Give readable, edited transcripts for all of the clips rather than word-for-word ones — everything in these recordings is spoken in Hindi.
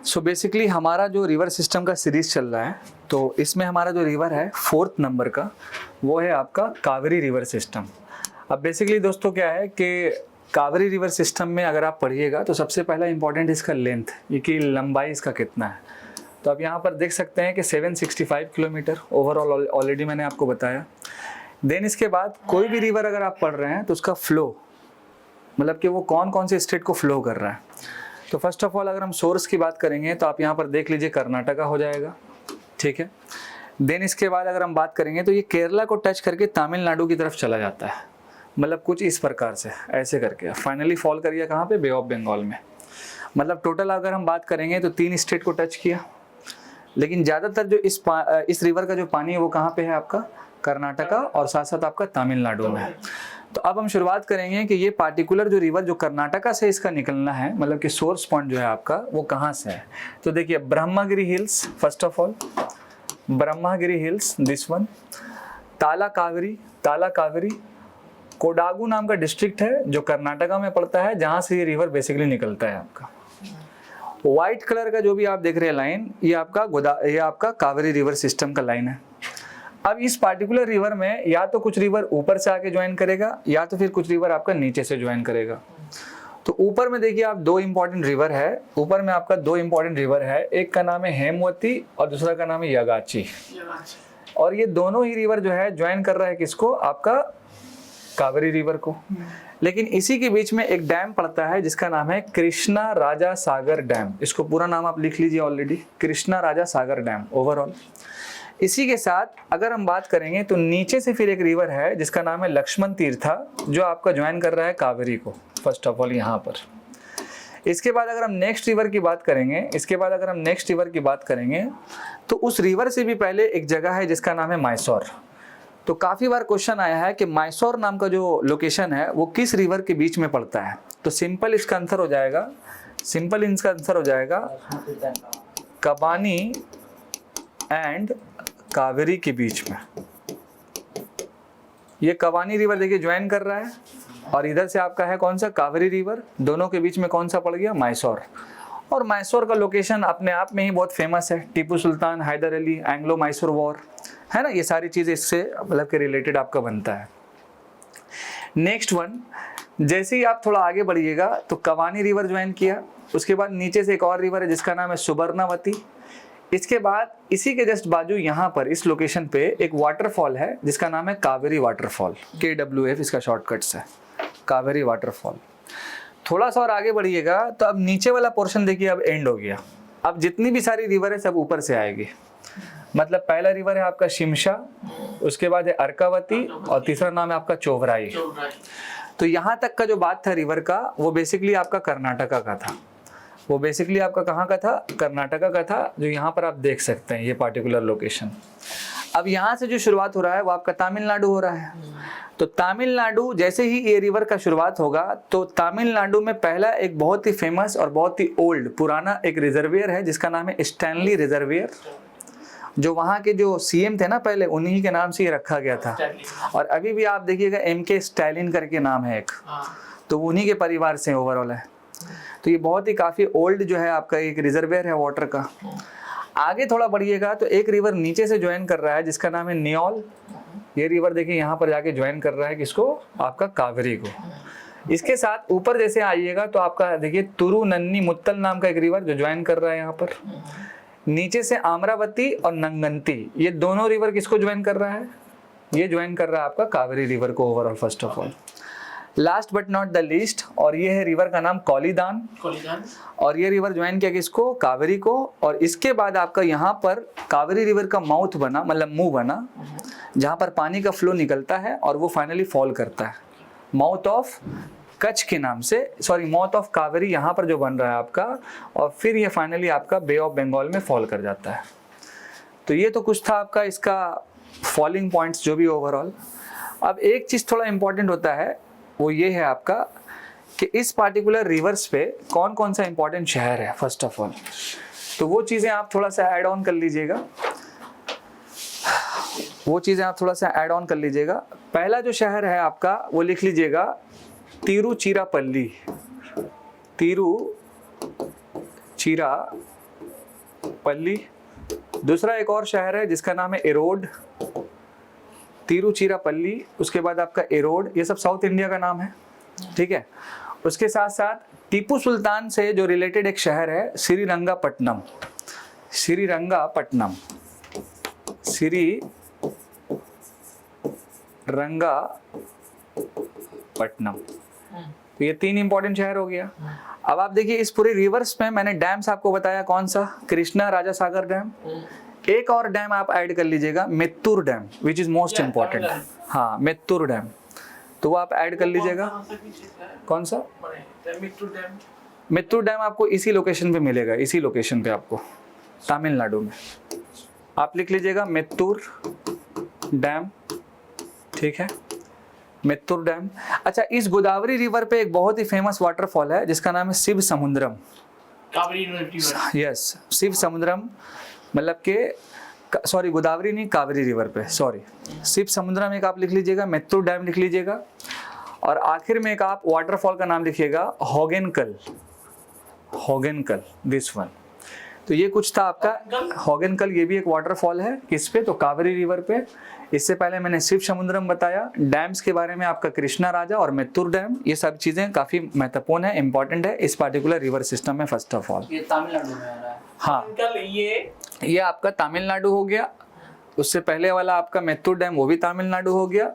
सो बेसिकली हमारा जो रिवर सिस्टम का सीरीज चल रहा है, तो इसमें हमारा जो रिवर है 4th नंबर का, वो है आपका कावेरी रिवर सिस्टम। अब बेसिकली दोस्तों क्या है कि कावेरी रिवर सिस्टम में अगर आप पढ़िएगा तो सबसे पहला इंपॉर्टेंट इसका लेंथ, ये कि लंबाई इसका कितना है। तो आप यहाँ पर देख सकते हैं कि 765 किलोमीटर ओवरऑल ऑलरेडी मैंने आपको बताया। देन इसके बाद कोई भी रिवर अगर आप पढ़ रहे हैं तो उसका फ्लो, मतलब कि वो कौन कौन से स्टेट को फ्लो कर रहा है। तो फर्स्ट ऑफ ऑल अगर हम सोर्स की बात करेंगे तो आप यहाँ पर देख लीजिए कर्नाटका हो जाएगा, ठीक है। देन इसके बाद अगर हम बात करेंगे तो ये केरला को टच करके तमिलनाडु की तरफ चला जाता है, मतलब कुछ इस प्रकार से ऐसे करके फाइनली फॉल करिए कहाँ पे, बे ऑफ बंगाल में। मतलब टोटल अगर हम बात करेंगे तो 3 स्टेट को टच किया, लेकिन ज़्यादातर जो इस रिवर का जो पानी है वो कहाँ पे है आपका, कर्नाटका और साथ साथ आपका तमिलनाडु में है। तो अब हम शुरुआत करेंगे कि ये पार्टिकुलर जो रिवर जो कर्नाटका से इसका निकलना है, मतलब कि सोर्स पॉइंट जो है आपका वो कहाँ से है। तो देखिए Brahmagiri hills, first of all Brahmagiri hills, this one, ताला कावेरी कोडागू नाम का डिस्ट्रिक्ट है जो कर्नाटका में पड़ता है, जहाँ से ये रिवर बेसिकली निकलता है आपका। व्हाइट कलर का जो भी आप देख रहे हैं लाइन, ये आपका कावेरी रिवर सिस्टम का लाइन है। अब इस पार्टिकुलर रिवर में या तो कुछ रिवर ऊपर से आके ज्वाइन करेगा या तो फिर कुछ रिवर आपका नीचे से ज्वाइन करेगा। तो ऊपर में देखिए आप 2 इंपॉर्टेंट रिवर है, ऊपर में आपका 2 इंपॉर्टेंट रिवर है, एक का नाम है हेमवती और दूसरा का नाम है यगाची। और ये दोनों ही रिवर जो है ज्वाइन कर रहा है किसको, आपका कावेरी रिवर को। लेकिन इसी के बीच में एक डैम पड़ता है जिसका नाम है कृष्णा राजा सागर डैम। इसको पूरा नाम आप लिख लीजिए ऑलरेडी, कृष्णा राजा सागर डैम ओवरऑल। इसी के साथ अगर हम बात करेंगे तो नीचे से फिर एक रिवर है जिसका नाम है लक्ष्मण तीर्था, जो आपका ज्वाइन कर रहा है कावेरी को, फर्स्ट ऑफ ऑल यहाँ पर। इसके बाद अगर हम नेक्स्ट रिवर की बात करेंगे तो उस रिवर से भी पहले एक जगह है जिसका नाम है मैसूर। तो काफ़ी बार क्वेश्चन आया है कि मैसूर नाम का जो लोकेशन है वो किस रिवर के बीच में पड़ता है। तो सिंपल इसका आंसर हो जाएगा कबानी एंड कावेरी के बीच में। ये कबानी रिवर देखिए ज्वाइन कर रहा है और इधर से आपका है कौन सा, कावेरी रिवर। दोनों के बीच में कौन सा पड़ गया, मैसूर। और मैसूर का लोकेशन अपने आप में ही बहुत फेमस है, टीपू सुल्तान, हैदर अली, एंग्लो मैसूर वॉर, है ना। ये सारी चीज़ें इससे मतलब के रिलेटेड आपका बनता है। नेक्स्ट वन, जैसे ही आप थोड़ा आगे बढ़िएगा तो कबानी रिवर ज्वाइन किया, उसके बाद नीचे से एक और रिवर है जिसका नाम है सुबर्णावती। इसके बाद इसी के जस्ट बाजू यहाँ पर इस लोकेशन पे एक वाटरफॉल है जिसका नाम है कावेरी वाटरफॉल, KWF इसका शॉर्टकट्स है, कावेरी वाटरफॉल। थोड़ा सा और आगे बढ़िएगा तो अब नीचे वाला पोर्शन देखिए अब एंड हो गया। अब जितनी भी सारी रिवर है सब ऊपर से आएगी। मतलब पहला रिवर है आपका शिमशा, उसके बाद है अर्कावती और तीसरा नाम है आपका चोवराई। तो यहाँ तक का जो बात था रिवर का वो बेसिकली आपका कर्नाटका का था, वो बेसिकली आपका कहाँ का था, कर्नाटका का था, जो यहाँ पर आप देख सकते हैं ये पार्टिकुलर लोकेशन। अब यहाँ से जो शुरुआत हो रहा है वो आपका तमिलनाडु हो रहा है। तो तमिलनाडु जैसे ही ये रिवर का शुरुआत होगा तो तमिलनाडु में पहला एक बहुत ही फेमस और बहुत ही ओल्ड पुराना एक रिजर्वियर है जिसका नाम है स्टैनली रिजर्वियर, जो वहाँ के जो CM थे ना पहले, उन्हीं के नाम से ये रखा गया था। और अभी भी आप देखिएगा MK स्टैलिन करके नाम है एक, तो उन्हीं के परिवार से ओवरऑल है। तो ये बहुत ही काफ़ी ओल्ड जो है आपका एक रिजर्वियर है वाटर का। आगे थोड़ा बढ़िएगा तो एक रिवर नीचे से ज्वाइन कर रहा है जिसका नाम है नियोल। ये रिवर देखिए यहाँ पर जाके ज्वाइन कर रहा है किसको, आपका कावेरी को। इसके साथ ऊपर जैसे आइएगा तो आपका देखिए तुरुनन्नी मुत्तल नाम का एक रिवर जो ज्वाइन कर रहा है यहाँ पर। नीचे से आम्रावती और नंगंती, ये दोनों रिवर किसको ज्वाइन कर रहा है, ये ज्वाइन कर रहा है आपका कावेरी रिवर को overall first of all. Last but not the least, और ये है रिवर का नाम कोलिदान। और ये रिवर ज्वाइन किया किसको, कावेरी को। और इसके बाद आपका यहाँ पर कावेरी रिवर का माउथ बना, मतलब मुंह बना, जहाँ पर पानी का फ्लो निकलता है और वो फाइनली फॉल करता है माउथ ऑफ कच्छ के नाम से, सॉरी माउथ ऑफ कावेरी यहाँ पर जो बन रहा है आपका। और फिर ये फाइनली आपका बे ऑफ बंगाल में फॉल कर जाता है। तो ये तो कुछ था आपका इसका फॉलिंग पॉइंट्स जो भी ओवरऑल। अब एक चीज़ थोड़ा इंपॉर्टेंट होता है वो ये है आपका कि इस पार्टिकुलर रिवर्स पे कौन कौन सा इंपॉर्टेंट शहर है फर्स्ट ऑफ ऑल। तो वो चीज़ें आप थोड़ा सा ऐड ऑन कर लीजिएगा, पहला जो शहर है आपका वो लिख लीजिएगा तिरुचिरापल्ली। तिरुचिरापल्ली तिरुचिरापल्ली। दूसरा एक और शहर है जिसका नाम है एरोड, तिरुचिरापल्ली, उसके बाद आपका एरोड, ये सब साउथ इंडिया का नाम है, ठीक है। उसके साथ साथ टीपू सुल्तान से जो रिलेटेड एक शहर है श्रीरंगापट्टनम, श्रीरंगापट्टनम, श्रीरंगापट्टनम। तो ये 3 इंपॉर्टेंट शहर हो गया। अब आप देखिए इस पूरे रिवर्स में मैंने डैम्स आपको बताया, कौन सा, कृष्णा राजा सागर डैम। एक और डैम आप ऐड कर लीजिएगा, Mettur dam, which is most important. हाँ, मेत्तूर डैम, तो वो आप ऐड कर लीजिएगा। कौन सा? मेत्तूर डैम आपको इसी लोकेशन पे मिलेगा, इसी लोकेशन पे आपको, तमिलनाडु में। आप लिख लीजिएगा मेत्तूर डैम, ठीक है, मेत्तूर डैम। अच्छा, इस गोदावरी रिवर पे एक बहुत ही फेमस वाटरफॉल है जिसका नाम है शिव समुद्रम। यस, शिव समुद्रम, मतलब के सॉरी गोदावरी नहीं, कावेरी रिवर पे, सॉरी, शिव समुद्रम एक आप लिख लीजिएगा, मेत्तूर डैम लिख लीजिएगा, और आखिर में एक आप वाटरफॉल का नाम लिखिएगा होगेनकल, होगेनकल, दिस वन। तो ये कुछ था आपका होगेनकल, ये भी एक वाटरफॉल है, किस पे, तो कावेरी रिवर पे। इससे पहले मैंने शिव समुद्रम बताया, डैम्स के बारे में आपका कृष्णा राजा और मेत्तूर डैम, ये सब चीजें काफी महत्वपूर्ण है, इंपॉर्टेंट है इस पार्टिकुलर रिवर सिस्टम में। फर्स्ट ऑफ ऑल ये तमिलनाडु में आ रहा है। हाँ, ये आपका तमिलनाडु हो गया, उससे पहले वाला आपका मेत्तूर डैम वो भी तमिलनाडु हो गया,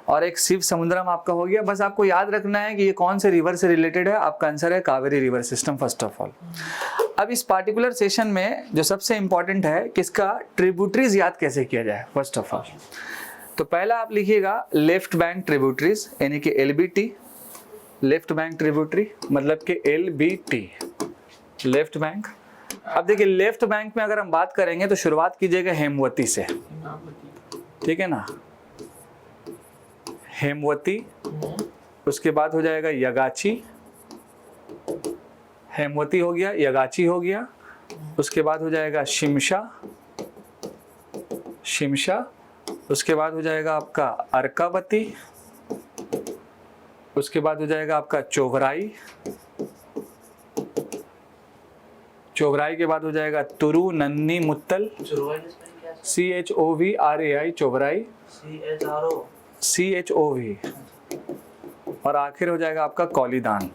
और एक शिव समुद्रम आपका हो गया। बस आपको याद रखना है कि ये कौन से रिवर से रिलेटेड है। आपका आंसर है Kaveri river system, first of all. अब इस पार्टिकुलर सेशन में जो सबसे इंपॉर्टेंट है कि इसका ट्रिब्यूटरीज याद कैसे किया जाए, फर्स्ट ऑफ ऑल। तो पहला आप लिखिएगा लेफ्ट बैंक ट्रिब्यूटरीज, यानी कि LBT, लेफ्ट बैंक ट्रिब्यूटरी मतलब कि LBT, लेफ्ट बैंक। अब देखिए लेफ्ट बैंक में अगर हम बात करेंगे तो शुरुआत कीजिएगा हेमवती से, ठीक है ना, हेमवती, उसके बाद हो जाएगा यगाची, हेमवती हो गया, यगाची हो गया, उसके बाद हो जाएगा शिमशा, शिमशा, उसके बाद हो जाएगा आपका अर्कावती, उसके बाद हो जाएगा आपका चोवराई, चोवराई के बाद हो जाएगा तुरु नन्नी मुत्तल, CHOVRAI, चोवराई, CHOV, और आखिर हो जाएगा आपका कौलीदान।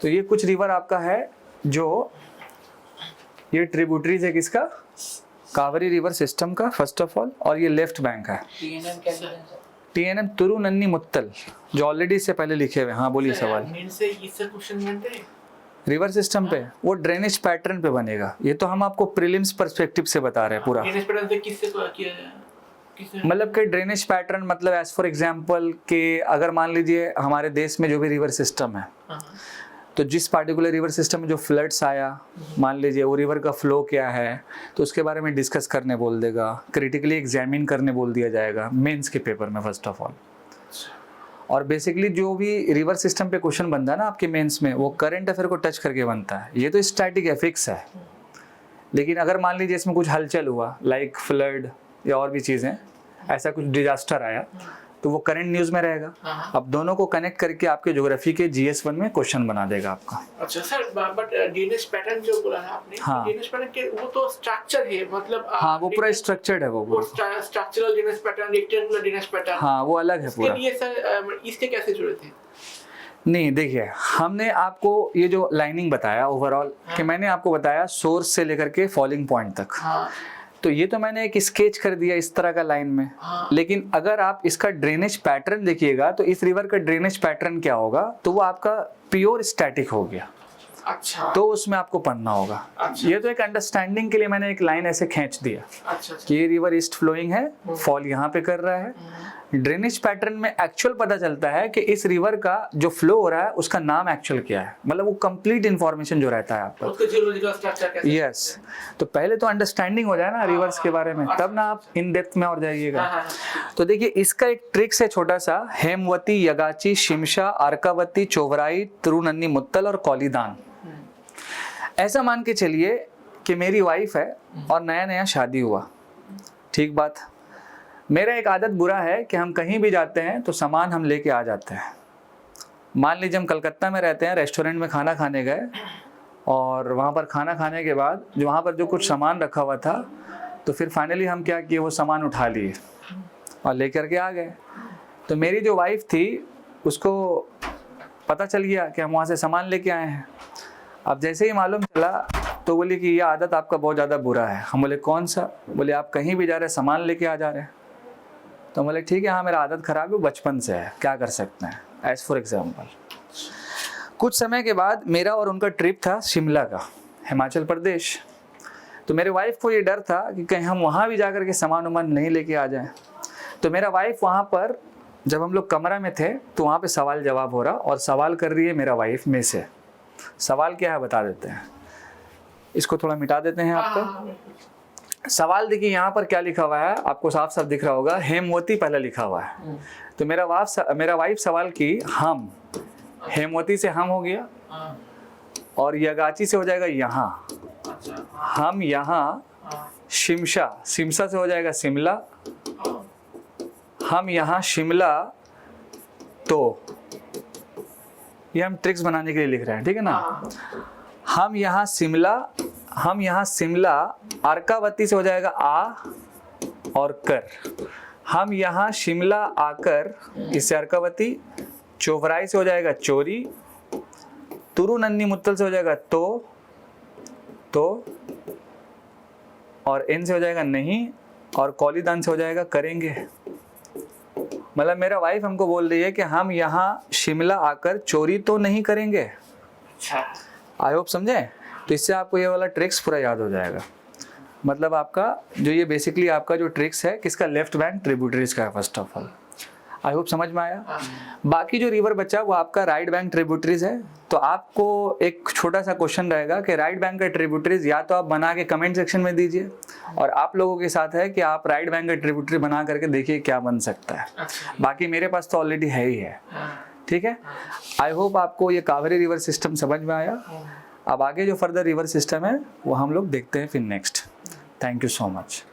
तो ये कुछ रिवर आपका है जो ये ट्रिब्यूटरीज है किसका, कावेरी रिवर सिस्टम का, फर्स्ट ऑफ ऑल। और ये लेफ्ट बैंक है TNM तुरु नन्नी मुत्तल, जो ऑलरेडी इससे पहले लिखे हुए। हाँ बोलिए सवाल। रिवर सिस्टम पे वो ड्रेनेज पैटर्न पे बनेगा, ये तो हम आपको प्रीलिम्स पर्सपेक्टिव से बता रहे हैं पूरा। मतलब कि ड्रेनेज पैटर्न मतलब एज फॉर एग्जांपल कि अगर मान लीजिए हमारे देश में जो भी रिवर सिस्टम है, तो जिस पार्टिकुलर रिवर सिस्टम में जो फ्लड्स आया, मान लीजिए वो रिवर का फ्लो क्या है, तो उसके बारे में डिस्कस करने बोल देगा, क्रिटिकली एग्जामिन करने बोल दिया जाएगा मेंस के पेपर में, फर्स्ट ऑफ ऑल। और बेसिकली जो भी रिवर सिस्टम पे क्वेश्चन बनता है ना आपके मेंस में, वो करंट अफेयर को टच करके बनता है। ये तो स्टैटिक है, फिक्स है। लेकिन अगर मान लीजिए इसमें कुछ हलचल हुआ, लाइक फ्लड या और भी चीज़ें, ऐसा कुछ डिजास्टर आया, तो वो करंट न्यूज में रहेगा। अब दोनों को कनेक्ट करके आपके ज्योग्राफी के GS1 में क्वेश्चन बना देगा आपका। अच्छा सर, बट ड्रेनेज पैटर्न जो बोला है आपने, हाँ, ड्रेनेज पैटर्न के वो तो स्ट्रक्चर है, मतलब हाँ वो पूरा स्ट्रक्चर्ड है, वो structural drainage pattern, rectangular drainage pattern, हाँ वो अलग है पूरा। ये सर इसके कैसे जुड़े थे? नहीं देखिए, हमने आपको ये जो लाइनिंग बताया ओवरऑल, कि मैंने आपको बताया सोर्स से लेकर के फॉलिंग पॉइंट तक, तो ये तो मैंने एक स्केच कर दिया इस तरह का लाइन में। लेकिन अगर आप इसका ड्रेनेज पैटर्न देखिएगा तो इस रिवर का ड्रेनेज पैटर्न क्या होगा, तो वो आपका प्योर स्टैटिक हो गया। अच्छा, तो उसमें आपको पढ़ना होगा। अच्छा, ये तो एक अंडरस्टैंडिंग के लिए मैंने एक लाइन ऐसे खींच दिया। अच्छा, कि ये रिवर ईस्ट फ्लोइंग है, फॉल यहाँ पे कर रहा है। ड्रेनेज पैटर्न में एक्चुअल पता चलता है कि इस रिवर का जो फ्लो हो रहा है उसका नाम एक्चुअल क्या है, मतलब वो कंप्लीट इंफॉर्मेशन जो रहता है आपका, उसका जियोलॉजिकल स्ट्रक्चर कैसे। यस, तो पहले तो अंडरस्टैंडिंग हो जाए ना रिवर्स के बारे में, तब ना आप इन डेप्थ में और जाइएगा। तो देखिए इसका एक ट्रिक्स है छोटा सा, हेमवती, यगाची, शिमशा, अर्कावती, चोवराई, तिरुनन्नी मुत्तल और कौलीदान। ऐसा मान के चलिए कि मेरी वाइफ है और नया नया शादी हुआ, ठीक बात। मेरा एक आदत बुरा है कि हम कहीं भी जाते हैं तो सामान हम लेके आ जाते हैं। मान लीजिए हम कलकत्ता में रहते हैं, रेस्टोरेंट में खाना खाने गए और वहाँ पर खाना खाने के बाद जो वहाँ पर जो कुछ सामान रखा हुआ था, तो फिर फाइनली हम क्या किए, वो सामान उठा लिए और लेकर के आ गए। तो मेरी जो वाइफ थी उसको पता चल गया कि हम वहाँ से सामान लेके आए हैं। अब जैसे ही मालूम चला तो बोली कि ये आदत आपका बहुत ज़्यादा बुरा है। हम बोले कौन सा? बोले आप कहीं भी जा रहे सामान लेके आ जा रहे हैं। तो बोले ठीक है, हाँ मेरा आदत ख़राब है, बचपन से है, क्या कर सकते हैं। एज फॉर एग्जाम्पल, कुछ समय के बाद मेरा और उनका ट्रिप था शिमला का, हिमाचल प्रदेश। तो मेरे वाइफ को ये डर था कि कहीं हम वहाँ भी जा कर के सामान वामान नहीं लेके आ जाएं। तो मेरा वाइफ वहाँ पर, जब हम लोग कमरा में थे तो वहाँ पे सवाल जवाब हो रहा, और सवाल कर रही है मेरा वाइफ में से। सवाल क्या है बता देते हैं, इसको थोड़ा मिटा देते हैं आपको। सवाल देखिए यहाँ पर क्या लिखा हुआ है, आपको साफ साफ दिख रहा होगा, हेमवती पहला लिखा हुआ है। तो मेरा वाइफ सवाल की हम, हेमवती से हम हो गया, और यगाची से हो जाएगा यहाँ, हम यहाँ, शिमशा, शिमशा से हो जाएगा शिमला, हम यहाँ शिमला। तो ये हम ट्रिक्स बनाने के लिए लिख रहे हैं, ठीक है ना। हम यहाँ शिमला, अर्कावती से हो जाएगा आ और कर। हम यहाँ शिमला आकर, इससे अर्कावती, चोवराई से हो जाएगा चोरी, तुरुनन्नी मुत्तल से हो जाएगा तो, और इन से हो जाएगा नहीं, और कौलीदान से हो जाएगा करेंगे। मतलब मेरा वाइफ हमको बोल रही है कि हम यहाँ शिमला आकर चोरी तो नहीं करेंगे। अच्छा, आई होप समझे। तो इससे आपको ये वाला ट्रिक्स पूरा याद हो जाएगा। मतलब आपका जो ये बेसिकली आपका जो ट्रिक्स है किसका, लेफ्ट बैंक ट्रिब्यूटरीज का है first of all. I hope समझ में आया। बाकी जो रिवर बचा वो आपका राइट बैंक ट्रिब्यूटरीज है। तो आपको एक छोटा सा क्वेश्चन रहेगा कि राइट बैंक का ट्रिब्यूटरीज या तो आप बना के कमेंट सेक्शन में दीजिए, और आप लोगों के साथ है कि आप राइट बैंक का ट्रिब्यूटरी बना करके देखिए क्या बन सकता है। बाकी मेरे पास तो ऑलरेडी है ही है, ठीक है। आई होप आपको ये कावेरी रिवर सिस्टम समझ में आया। अब आगे जो फर्दर रिवर सिस्टम है वो हम लोग देखते हैं फिर next. Thank you so much.